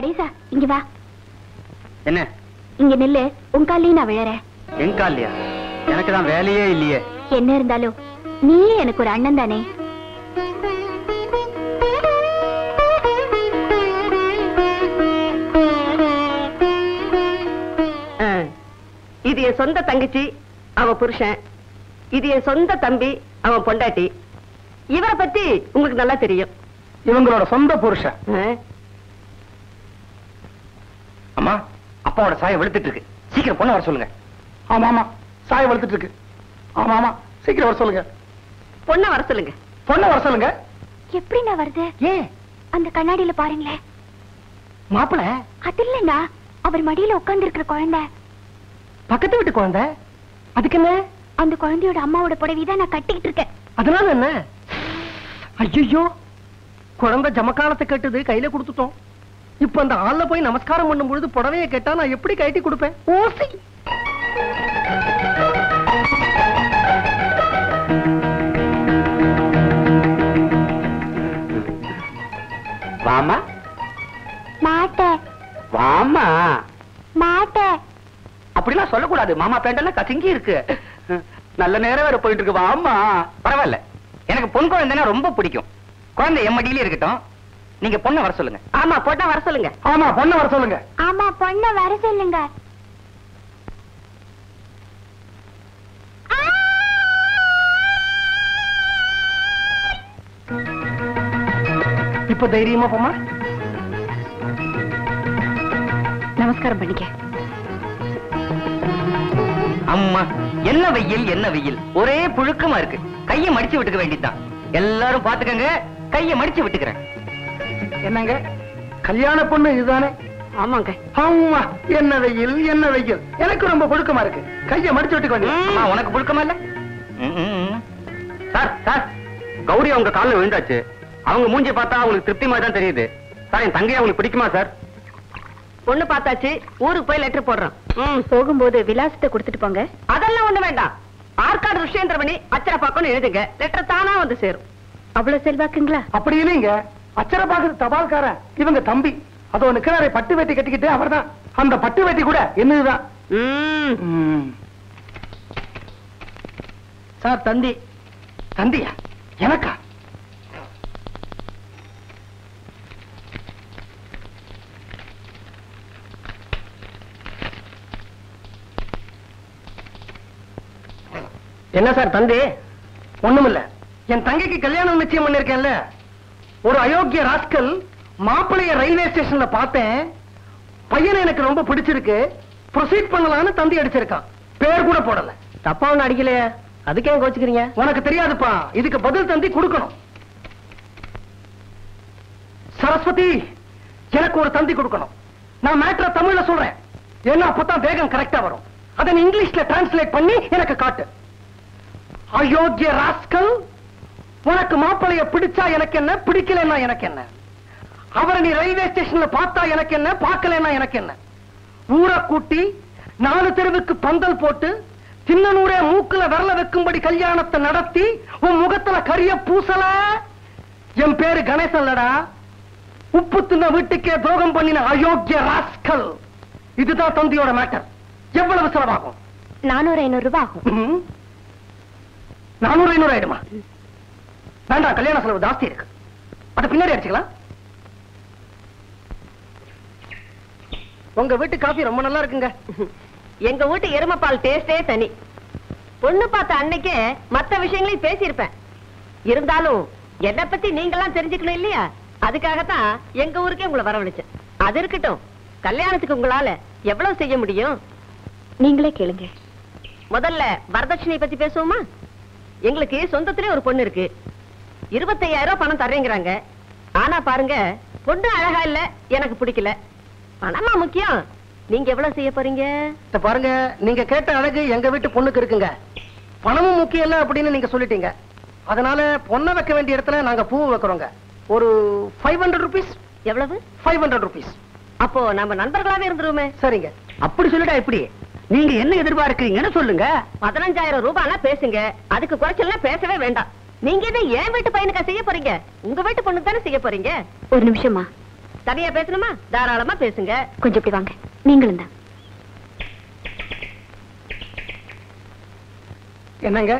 நடேசா இங்க வா. என்ன? இங்க நில்லு, உன் காலையும் நான் விழறேன். என் காலையா? எனக்கு தான் வேலையே இல்லையே. என்ன இருந்தாலும் நீயே எனக்கு ஒரு அண்ணன் தானே. இது என் சொந்த தங்கச்சி, அவன் புருஷன். இது என் சொந்த தம்பி, அவன் பொண்டாட்டி. இவரை பத்தி உங்களுக்கு நல்லா தெரியும். இவங்களோட சொந்த புருஷன். அம்மா, அப்பாவோட சாயை வெளுத்துட்டு இருக்கு. சீக்கிரம் பொண்ணை வர சொல்லுங்க. ஆமா ஆமா, சாயை வெளுத்துட்டு இருக்கு. ஆமா ஆமா, சீக்கிரம் வர சொல்லுங்க. பொண்ணை வர சொல்லுங்க. பொண்ணை வர சொல்லுங்க. எப்படி நான் வருது? ஏன்? அந்த கண்ணாடியில பாருங்களேன். மாப்பிள அது இல்லைன்னா அவர் மடியில உட்கார்ந்து இருக்கிற குழந்தை. பக்கத்து வீட்டு குழந்தை. அதுக்கு என்ன? அந்த குழந்தையோட அம்மாவோட புடவைதான் நான் கட்டிக்கிட்டு இருக்கேன். அதனால என்ன? ஐயோ, குழந்தை ஜமக்காலத்தை கட்டுது, கையில கொடுத்துட்டோம். இப்ப அந்த ஆள்ல போய் நமஸ்காரம் பண்ணும் பொழுது புடவையை கேட்டா நான் எப்படி கட்டி கொடுப்பேன்? ஓசி. வாமா. மாட்டேன். வாமா. மாட்டேன். அப்படிலாம் சொல்லக்கூடாது. மாமா பேண்டெல்லாம் கசங்கி இருக்கு. நல்ல நேரம் வேற போயிட்டு இருக்கு. வாமா. பரவாயில்ல, எனக்கு பொன் குழந்தைன்னா ரொம்ப பிடிக்கும். குழந்தை என் மடியிலே இருக்கட்டும். நீங்க பொண்ணை வர சொல்லுங்க. ஆமா, பொண்ணை வர சொல்லுங்க. ஆமா, பொண்ணை வர சொல்லுங்க. ஆமா, பொண்ணை வர சொல்லுங்க. இப்ப தைரியமா போமா. நமஸ்காரம் பண்ணிக்க. அம்மா, என்ன வெயில் என்ன வெயில், ஒரே புழுக்கமா இருக்கு. கையை மடிச்சு விட்டுக்க வேண்டியதுதான். எல்லாரும் பாத்துக்கங்க, கையை மடிச்சு விட்டுக்கிறேன். என்னங்க, கல்யாண பொண்ணு இதுதானே? ஆமாங்க. ஆமா, என்ன வெயில் என்ன வெயில். எனக்கு ரொம்ப புழுக்கமா இருக்கு. கையை மடிச்சு விட்டுக்க வேண்டியது. உனக்கு புழுக்கமா இல்ல? சார் சார், கௌரி அவங்க காலில் விழுந்தாச்சு. அவங்க மூஞ்சி பார்த்தா அவங்களுக்கு திருப்தி மாதிரி தான் தெரியுது. சார், என் தங்கையை அவங்களுக்கு பிடிக்குமா சார்? பொண்ணு பார்த்தாச்சு, ஊருக்கு போய் லெட்டர் போடுறோம். போகும்போது விலாசத்தை கொடுத்துட்டு போங்க. அதெல்லாம் ஒண்ணு வேண்டாம். ஆற்காடு ருஷேந்திரமணி அச்சரப்பாக்கம்னு எழுதுங்க. லெட்டர் தானா வந்து சேரும். அவ்வளவு செல்வாக்குங்களா? அப்படி இல்லைங்க, அச்சர பாக்குறது தபால்காரன் இவங்க தம்பி. அதோ நிக்கிறாரே பட்டு வேட்டி கட்டிக்கிட்டு, அவர்தான். அந்த பட்டு வேட்டி கூட என்னதுதான். சார், தந்தி. தந்தியா? எனக்கா? என்ன சார் தந்தி? ஒண்ணுமில்ல, என் தங்கைக்கு கல்யாணம் நிச்சயம் பண்ணிருக்கேன்ல. ஒரு அயோக்கிய ராஸ்கல் மாப்பிளைய ரயில்வே ஸ்டேஷன்ல பார்த்தேன். பையனை எனக்கு ரொம்ப பிடிச்சிருக்கு, ப்ரொசீட் பண்ணலாம்னு தந்தி அடிச்சிருக்கான். பேர் கூட போடல. தப்பா ஒண்ணு அடிக்கலையே, அதுக்கே கோச்சுக்கிறீங்க? உனக்கு தெரியாதுப்பா, இதுக்கு பதில் தந்தி கொடுக்கணும். சரஸ்வதி, எனக்கு ஒரு தந்தி கொடுக்கணும். நான் மேட்டரை தமிழ்ல சொல்றேன், ஏன்னா அப்பதான் வேகம் கரெக்டா வரும். அதை நீ இங்கிலீஷ்ல டிரான்ஸ்லேட் பண்ணி எனக்கு காட்டு. அயோக்கிய ராஸ்கல், உனக்கு மாப்பிளைய பிடிச்சா எனக்கு என்ன, பிடிக்கலன்னா எனக்கு என்ன? அவரை நீ ரயில்வே ஸ்டேஷன்ல பார்த்தா எனக்கு என்ன, பார்க்கலன்னா எனக்கு என்ன? ஊரை கூட்டி 4 தெருவுக்கு பந்தல் போட்டு சின்னனூரே மூக்குல விரல வைக்கும்படி கல்யாணத்தை நடத்தி உன் முகத்துல கரிய பூசல. என் பேரு கணேசன்லடா. உப்பு தின்ன வீட்டுக்கே துரோகம் பண்ணின அயோக்கிய ராஸ்கல். இதுதான் தந்தியோட மேட்டர். எவ்வளவு செலவாகும்? 400-500 ரூபாய் ஆகும். 400-500 ஆயிடுமா? வேண்டாம், கல்யாண செலவு ஜாஸ்தி இருக்கு. அத பின்னாடி அடிச்சுக்கலாம். உங்க வீட்டு காபி ரொம்ப நல்லா இருக்குங்க. எங்க வீட்டு எருமைப்பால் டேஸ்டே தனி. பொண்ணு பார்த்த அன்னைக்கே மத்த விஷயங்களையும் பேசியிருப்பேன். இருந்தாலும் என்ன பத்தி நீங்கெல்லாம் தெரிஞ்சுக்கணும் இல்லையா? அதுக்காகத்தான் எங்க ஊருக்கே உங்களை வரவழைச்சேன். அது இருக்கட்டும், கல்யாணத்துக்கு உங்களால எவ்வளவு செய்ய முடியும்? நீங்களே கேளுங்க. முதல்ல வரதட்சணை பத்தி பேசுவோமா? எங்களுக்கு சொந்தத்திலே ஒரு பொண்ணு இருக்கு. 25,000 ரூபாய் பணம் தர்றேங்கிறாங்க. ஆனா பாருங்க, பொண்ணு அழகா இல்ல, எனக்கு பிடிக்கல. பணமா முக்கியம். நீங்க எவ்வளவு செய்ய போறீங்க? பாருங்க, நீங்க கேட்ட அழகு எங்க வீட்டு பொண்ணுக்கு இருக்குங்க. பணமும் முக்கியம் இல்ல அப்படின்னு நீங்க சொல்லிட்டீங்க. அதனால பொண்ணை வைக்க வேண்டிய இடத்துல நாங்க பூ வைக்கிறோங்க. ஒரு 500 rupees. எவ்வளவு? 500 rupees. அப்போ நம்ம நண்பர்களாவே இருந்துருமே. சரிங்க. அப்படி சொல்லிட்டா எப்படி? நீங்க என்ன எதிர்பார்க்கிறீங்கன்னு சொல்லுங்க. 15,000 ரூபாய்னா பேசுங்க. அதுக்கு குறைச்சலாம் பேசவே வேண்டாம். நீங்க இதை என் வீட்டு பையனுக்கா செய்ய போறீங்க? உங்க வீட்டு பொண்ணு தானே செய்ய போறீங்க. ஒரு நிமிஷமா, தனியா பேசணுமா? தாராளமா பேசுங்க. கொஞ்சம் இப்படி வாங்க. நீங்களும் தான். என்னங்க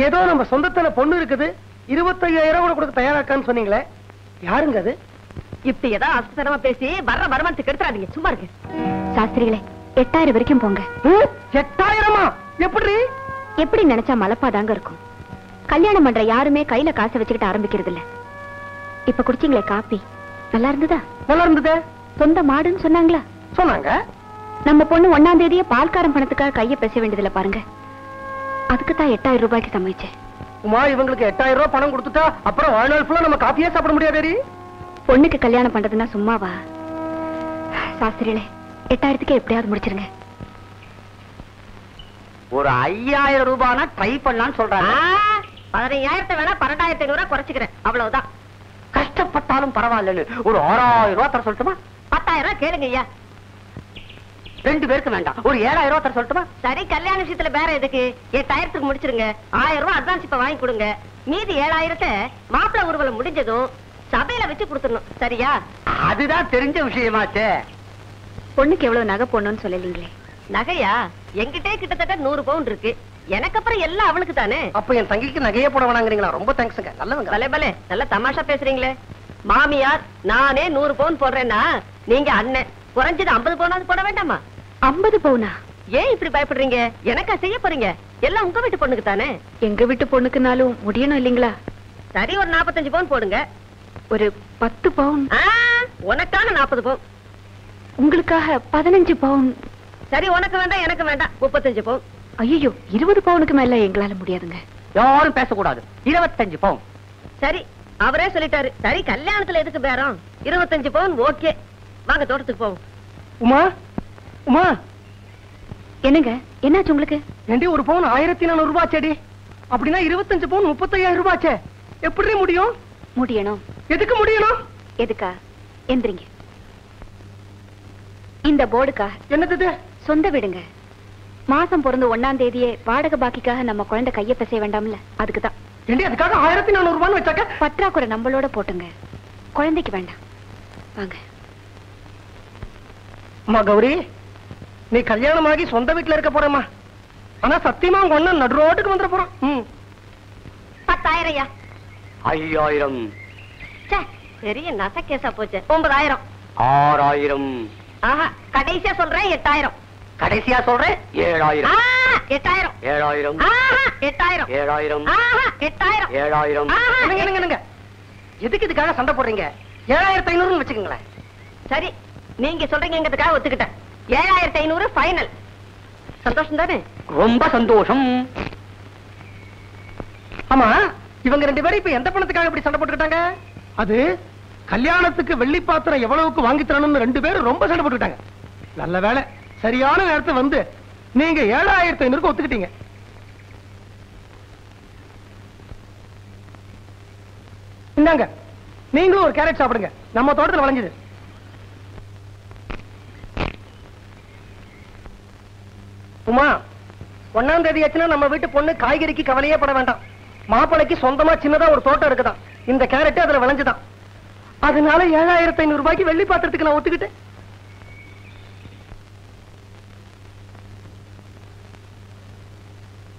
ஏதோ நம்ம சொந்தத்துல பொண்ணு இருக்குது 25,000 கூட கொடுக்க தயாராக்கான்னு சொன்னீங்களே, யாருங்க அது? இப்ப ஏதோ அசத்தனமா பேசி வர்ற வருமானத்துக்கு எடுத்துறாதீங்க. சும்மா இருக்கு. சாஸ்திரிகளே 8,000 வரைக்கும் போங்க. 8,000-மா? எப்படி? எப்படி நினைச்சா மலப்பாதாங்க இருக்கும். கல்யாணம் பண்ற யாருமே கையில காசை வச்சுக்கிட்டு ஆரம்பிக்கிறது இல்ல. இப்ப குடிச்சீங்களே காப்பி, நல்லா இருந்ததா? நல்லா இருந்தது. சொந்த மாடுன்னு சொன்னாங்களா? சொன்னாங்க. நம்ம பொண்ணு 1ஆம் தேதியே பால்காரம் பணத்துக்காக கைய பேச வேண்டியதுல பாருங்க. அதுக்கு தான் 8,000 ரூபாய்க்கு சமைச்சேன். உமா, இவங்களுக்கு 8,000 ரூபாய் பணம் கொடுத்துட்டா அப்புறம் வாழ்நாள் ஃபுல்லா நம்ம காப்பியே சாப்பிட முடியாது. பொண்ணுக்கு கல்யாணம் பண்றதுன்னா சும்மாவா? சாஸ்திரிகளே 8,000க்கு எப்படியாவது முடிச்சிருங்க. ஒரு 5,000 ரூபாய்னா ட்ரை பண்ணலாம்னு சொல்றாங்க. 15,000 வேணா 12,500 குறைச்சுக்கிறேன். அவ்வளவுதான். கஷ்டப்பட்டாலும் பரவாயில்லன்னு ஒரு 6,000 ரூபாய் தர சொல்லட்டுமா? 10,000 கேளுங்க ஐயா. 2 பேருக்கு வேண்டாம், ஒரு 7,000 ரூபாய் தர சொல்லட்டுமா? சரி, கல்யாண விஷயத்துல வேற எதுக்கு? 8,000க்கு முடிச்சிருங்க. 1,000 ரூபாய் அட்வான்ஸ் இப்ப வாங்கி கொடுங்க. மீதி 7,000 மாப்பிள்ளை ஊர்வலம் முடிஞ்சதும் சபையில வச்சு கொடுத்துடணும். சரியா? அதுதான் தெரிஞ்ச விஷயமாச்சே. பொண்ணுக்கு எவ்வளவு நகை போடணும்னு சொல்லலீங்களே. நகையா? என்கிட்டே கிட்டத்தட்ட 100 பவுன் இருக்கு. எனக்கு அப்புறம் எல்லாம் அவளுக்கு தானே. அப்ப என் தங்கிக்கு நகையே போட வேணாங்கிறீங்களா? ரொம்ப தேங்க்ஸ்ங்க. நல்லவங்க. பலே பலே, நல்ல தமாஷா பேசுறீங்களே. மாமியார் நானே 100 பவுன் போடுறேன்னா நீங்க அண்ணன் குறைஞ்சது 50 பவுனாவது போட வேண்டாமா? 50 பவுனா? ஏன் இப்படி பயப்படுறீங்க? எனக்கா செய்ய போறீங்க? எல்லாம் உங்க வீட்டு பொண்ணுக்கு தானே. எங்க வீட்டு பொண்ணுக்குனாலும் முடியணும் இல்லீங்களா? சரி, ஒரு 45 பவுன் போடுங்க. ஒரு 10 பவுன். உனக்கான 40 பவுன். உங்களுக்காக 15 பவுன். சரி, உனக்கு வேண்டாம் எனக்கு வேண்டாம், 35 பவுன். ஐயோ, 20 பவுனுக்கு மேல எங்களால முடியாதுங்க. யாரும் பேசக்கூடாது. 25 பவுன். சரி, அவரே சொல்லிட்டாரு. சரி, கல்யாணத்துல எதுக்கு பேரம்? 25 பவுன் ஓகே. வாங்க தோட்டத்துக்கு போவோம். உமா, உமா, என்னங்க என்னாச்சு உங்களுக்கு? ஏண்டி ஒரு பவுன் 1,400 ரூபாய் செடி? அப்படின்னா 25 பவுன் 35,000 ரூபாய்ச்சே. எப்படி முடியும்? முடியணும். எதுக்கு முடியணும்? எதுக்கா? எந்திரிங்க. இந்த போர்டுக்கா? என்னது? சொந்த வீடுங்க. மாசம் பிறந்த 1ஆம் தேதியே வாடகை பாக்கிக்காக நம்ம குழந்தை கைய பேச வேண்டாம்ல, அதுக்குதான். ஏண்டி அதுக்காக 1,400 ரூபான்னு வச்சாக்க? பற்றாக்குறை நம்மளோட போட்டுங்க, குழந்தைக்கு வேண்டாம். வாங்க. அம்மா கௌரி, நீ கல்யாணமாகி சொந்த வீட்டுல இருக்க போறேம்மா. ஆனா சத்தியமா உங்க அண்ணன் நடு ரோட்டுக்கு வந்துட போறான். 10,000 ஐயா. 5,000. பெரிய நசக்கேசா போச்சு. 9,000. 6,000. ஆஹா, கடைசியா சொல்றேன் 8,000. கடைசியா சொல்றேன் 7,000. 8,000. 7,000. 8,000. 7,000. 8,000. 7,000. என்னங்க எதுக்கு இதுக்காக சண்டை போடுறீங்க? 7,500 வச்சுக்கோங்களேன். சரி, நீங்க சொல்றீங்கிறதுக்காக ஒத்துக்கிட்டேன். 7,500 ஃபைனல். சந்தோஷம் தானே? ரொம்ப சந்தோஷம். ஆமா, இவங்க 2 பேரும் இப்ப எந்த பணத்துக்காக இப்படி சண்டை போட்டுக்கிட்டாங்க? அது கல்யாணத்துக்கு வெள்ளி பாத்திரம் எவ்வளவுக்கு வாங்கி தரணும்னு 2 பேரும் ரொம்ப சண்டை போட்டுக்கிட்டாங்க. நல்ல வேலை, சரியான நேரத்தை வந்து நீங்க 7,500 ஒத்துக்கிட்டீங்க. இந்தாங்க, நீங்களும் ஒரு கேரட் சாப்பிடுங்க. நம்ம தோட்டத்தில் விளைஞ்சது. உமா, 1ஆம் தேதி ஆச்சுன்னா நம்ம வீட்டு பொண்ணு காய்கறிக்கு கவலையே பட வேண்டாம். மாப்பிளைக்கு சொந்தமா சின்னதா ஒரு தோட்டம் இருக்குதான். இந்த கேரட் அதுல விளைஞ்சுதான். அதனால 7,500 ரூபாய்க்கு வெள்ளி பாத்திரத்துக்கு நான் ஒத்துக்கிட்டேன்.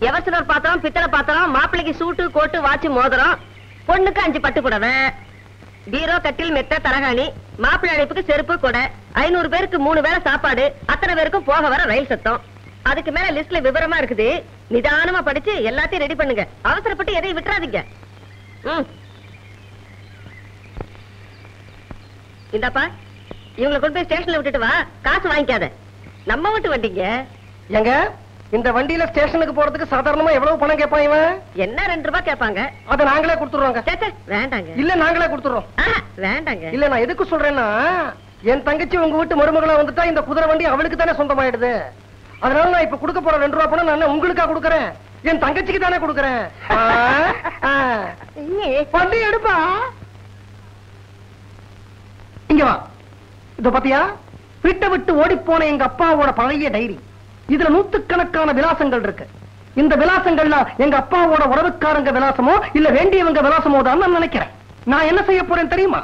எவர்சிலர் பாத்திரம், பித்தளை பாத்திரம், மாப்பிளைக்கு சூட்டு கோட்டு வாட்சி மோதிரம், பொண்ணுக்கு 5 பட்டு புடவை, பீரோ கட்டில் மெத்த தலகாணி, மாப்பிள்ளை அழைப்புக்கு செருப்பு கொடை, 500 பேருக்கு 3 வேளை சாப்பாடு, அத்தனை பேருக்கும் போக வர ரயில் சத்தம். அதுக்கு மேல லிஸ்ட்ல விவரமா இருக்குது. நிதானமா படிச்சு எல்லாத்தையும் ரெடி பண்ணுங்க. அவசரப்பட்டு எதையும் விட்டுறாதீங்க. இந்தாப்பா, இவங்களை கொண்டு போய் ஸ்டேஷன்ல விட்டுட்டு வா. காசு வாங்கிக்காத. நம்ம வீட்டு வண்டிங்க. எங்க இந்த வண்டியில ஸ்டேஷனுக்கு போறதுக்கு சாதாரணமா எவ்வளவு பணம் கேட்பான் இவன்? என்ன 2 ரூபாய் கேட்பாங்க. அதை நாங்களே கொடுத்துருவோங்க. வேண்டாங்க. இல்ல நாங்களே கொடுத்துறோம். வேண்டாங்க. இல்ல, நான் எதுக்கு சொல்றேன்னா, என் தங்கச்சி உங்க வீட்டு மருமகளா வந்துட்டா இந்த குதிரை வண்டி அவளுக்கு தானே சொந்தமாயிடுது. அதனால நான் இப்ப கொடுக்க போற 2 ரூபாய் பணம் நான் உங்களுக்கா கொடுக்கறேன், என் தங்கச்சிக்கு தானே கொடுக்கறேன். வண்டி எடுப்பா. இங்க வா. இத பாத்தியா? வீட்டை விட்டு ஓடி போன எங்க அப்பாவோட பழைய டைரி. இதுல 100கணக்கான விலாசங்கள் இருக்கு. இந்த விலாசங்கள்ல எங்க அப்பாவோட உறவுக்காரங்க விலாசமோ இல்ல வேண்டியவங்க விலாசமோ தான் நான் நினைக்கிறேன். நான் என்ன செய்ய போறேன் தெரியுமா?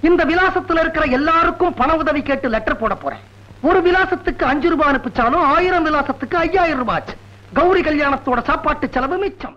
இந்த விலாசத்துல இருக்கிற எல்லாருக்கும் பண உதவி கேட்டு லெட்டர் போட போறேன். ஒரு விலாசத்துக்கு 5 ரூபாய் அனுப்பிச்சாலும் 1000 விலாசத்துக்கு 5000 ரூபாய். கௌரி கல்யாணத்தோட சாப்பாட்டு செலவு மிச்சம்.